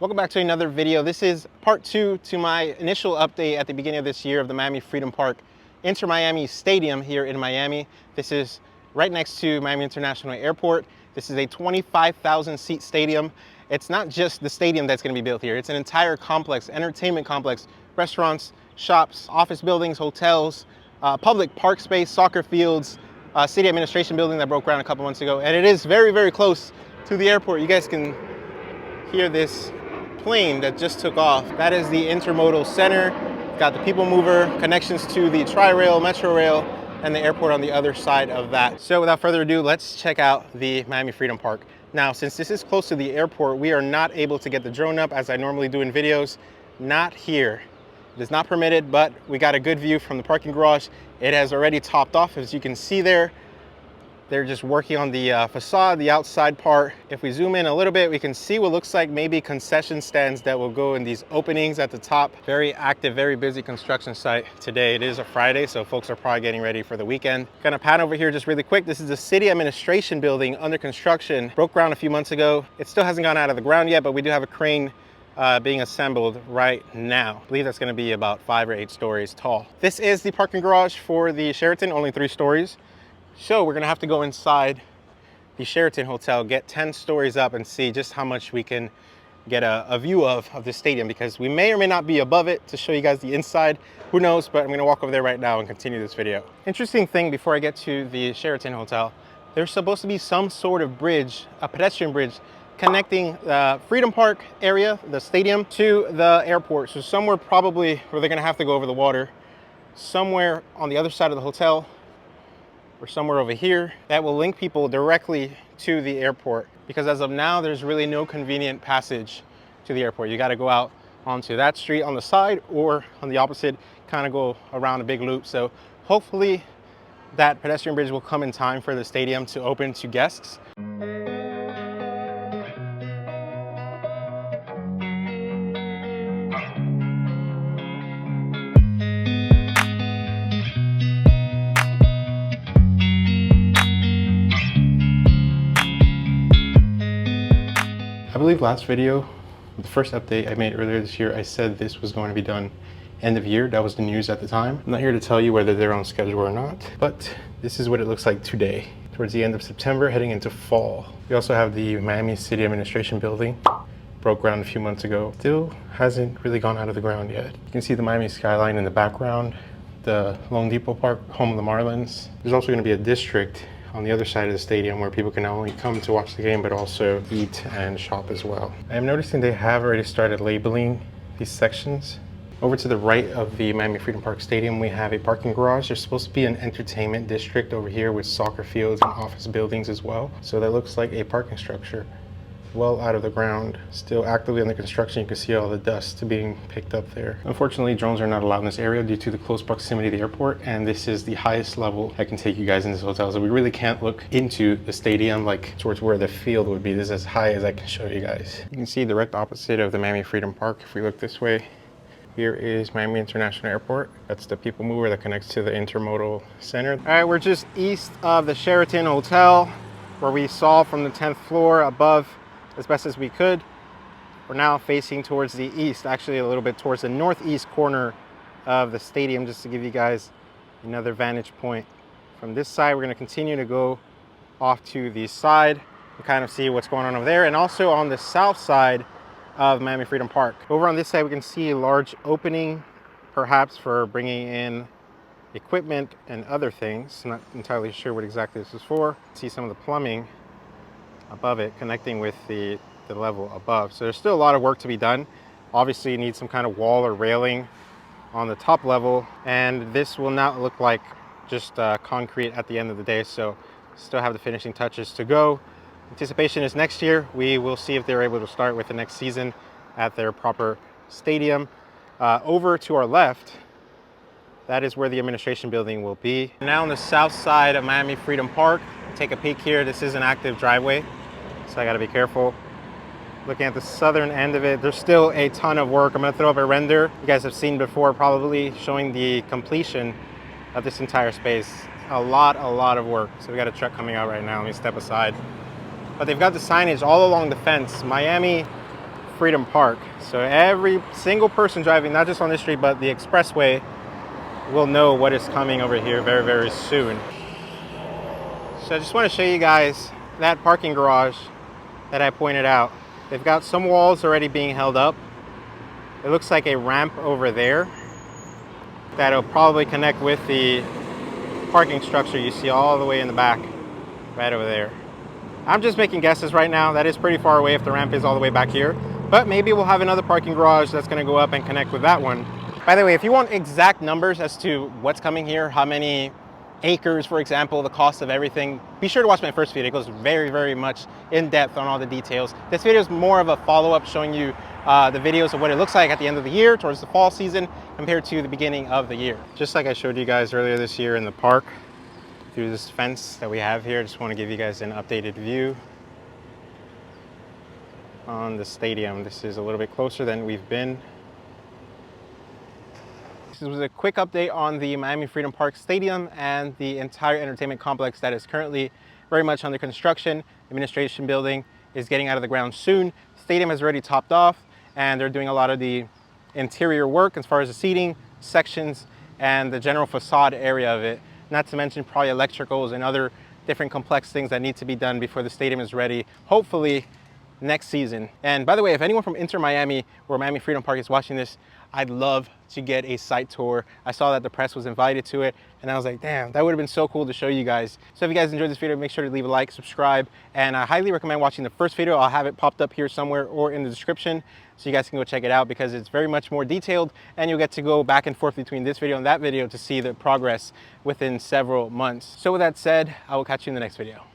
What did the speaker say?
Welcome back to another video. This is part 2 to my initial update at the beginning of this year of the Miami Freedom Park Inter Miami Stadium here in Miami. This is right next to Miami International Airport. This is a 25,000 seat stadium. It's not just the stadium that's going to be built here. It's an entire complex, entertainment complex, restaurants, shops, office buildings, hotels, public park space, soccer fields, city administration building that broke ground a couple months ago. And it is very, very close to the airport. You guys can hear this plane that just took off. That is the intermodal center. It's got the people mover, connections to the tri-rail, metro rail, and the airport on the other side of that. So without further ado, let's check out the Miami Freedom Park. Now, since this is close to the airport, we are not able to get the drone up as I normally do in videos. Not here. It is not permitted, but we got a good view from the parking garage. It has already topped off, as you can see there. They're just working on the facade, the outside part. If we zoom in a little bit, we can see what looks like maybe concession stands that will go in these openings at the top. Very active, very busy construction site today. It is a Friday, so folks are probably getting ready for the weekend. Gonna pan over here just really quick. This is the city administration building under construction. Broke ground a few months ago. It still hasn't gone out of the ground yet, but we do have a crane being assembled right now. I believe that's gonna be about 5 or 8 stories tall. This is the parking garage for the Sheraton, only 3 stories. So we're gonna have to go inside the Sheraton Hotel, get 10 stories up and see just how much we can get a view of the stadium, because we may or may not be above it to show you guys the inside. Who knows, but I'm gonna walk over there right now and continue this video. Interesting thing before I get to the Sheraton Hotel, there's supposed to be some sort of bridge, a pedestrian bridge, connecting the Freedom Park area, the stadium, to the airport. So somewhere probably where they're gonna have to go over the water, somewhere on the other side of the hotel, or somewhere over here, that will link people directly to the airport. Because as of now, there's really no convenient passage to the airport. You gotta go out onto that street on the side, or on the opposite, kind of go around a big loop. So hopefully that pedestrian bridge will come in time for the stadium to open to guests. I believe last video, the first update I made earlier this year, I said this was going to be done end of year. That was the news at the time. I'm not here to tell you whether they're on schedule or not, but this is what it looks like today, towards the end of September, heading into fall. We also have the Miami City Administration building. Broke ground a few months ago. Still hasn't really gone out of the ground yet. You can see the Miami skyline in the background, the Lone Depot Park, home of the Marlins. There's also going to be a district on the other side of the stadium where people can not only come to watch the game but also eat and shop as well. I am noticing they have already started labeling these sections. Over to the right of the Miami Freedom Park Stadium, we have a parking garage. There's supposed to be an entertainment district over here with soccer fields and office buildings as well. So that looks like a parking structure well out of the ground, still actively under construction. You can see all the dust being picked up there. Unfortunately, drones are not allowed in this area due to the close proximity to the airport, and this is the highest level I can take you guys in this hotel, so we really can't look into the stadium like towards where the field would be. This is as high as I can show you guys. You can see direct opposite of the Miami Freedom Park. If we look this way, here is Miami International Airport. That's the people mover that connects to the intermodal center. All right, we're just east of the Sheraton Hotel, where we saw from the 10th floor above as best as we could. We're now facing towards the east, actually a little bit towards the northeast corner of the stadium, just to give you guys another vantage point. From this side, we're gonna continue to go off to the side and kind of see what's going on over there, and also on the south side of Miami Freedom Park. Over on this side, we can see a large opening, perhaps for bringing in equipment and other things. I'm not entirely sure what exactly this is for. See some of the plumbing above it connecting with the level above. So there's still a lot of work to be done. Obviously you need some kind of wall or railing on the top level, and this will not look like just concrete at the end of the day, so still have the finishing touches to go. Anticipation is next year. We will see if they're able to start with the next season at their proper stadium. Over to our left, that is where the administration building will be. Now on the south side of Miami Freedom Park, take a peek here. This is an active driveway, so I gotta be careful. Looking at the southern end of it, there's still a ton of work. I'm gonna throw up a render you guys have seen before, probably showing the completion of this entire space. A lot of work. So we got a truck coming out right now. Let me step aside. But they've got the signage all along the fence. Miami Freedom Park. So every single person driving, not just on this street, but the expressway, will know what is coming over here very, very soon. So I just want to show you guys that parking garage that I pointed out. They've got some walls already being held up. It looks like a ramp over there that'll probably connect with the parking structure you see all the way in the back, right over there. I'm just making guesses right now. That is pretty far away if the ramp is all the way back here, but maybe we'll have another parking garage that's going to go up and connect with that one. By the way, if you want exact numbers as to what's coming here, how many acres, for example, the cost of everything, be sure to watch my first video. It goes very, very much in depth on all the details. This video is more of a follow-up showing you the videos of what it looks like at the end of the year towards the fall season compared to the beginning of the year. Just like I showed you guys earlier this year in the park through this fence that we have here, I just want to give you guys an updated view on the stadium. This is a little bit closer than we've been. This was a quick update on the Miami Freedom Park Stadium and the entire entertainment complex that is currently very much under construction. Administration building is getting out of the ground soon. Stadium has already topped off and they're doing a lot of the interior work as far as the seating sections and the general facade area of it. Not to mention probably electricals and other different complex things that need to be done before the stadium is ready, hopefully next season. And by the way, if anyone from Inter Miami or Miami Freedom Park is watching this, I'd love to get a site tour. I saw that the press was invited to it and I was like, damn, that would have been so cool to show you guys. So if you guys enjoyed this video, make sure to leave a like, subscribe, and I highly recommend watching the first video. I'll have it popped up here somewhere or in the description so you guys can go check it out because it's very much more detailed and you'll get to go back and forth between this video and that video to see the progress within several months. So with that said, I will catch you in the next video.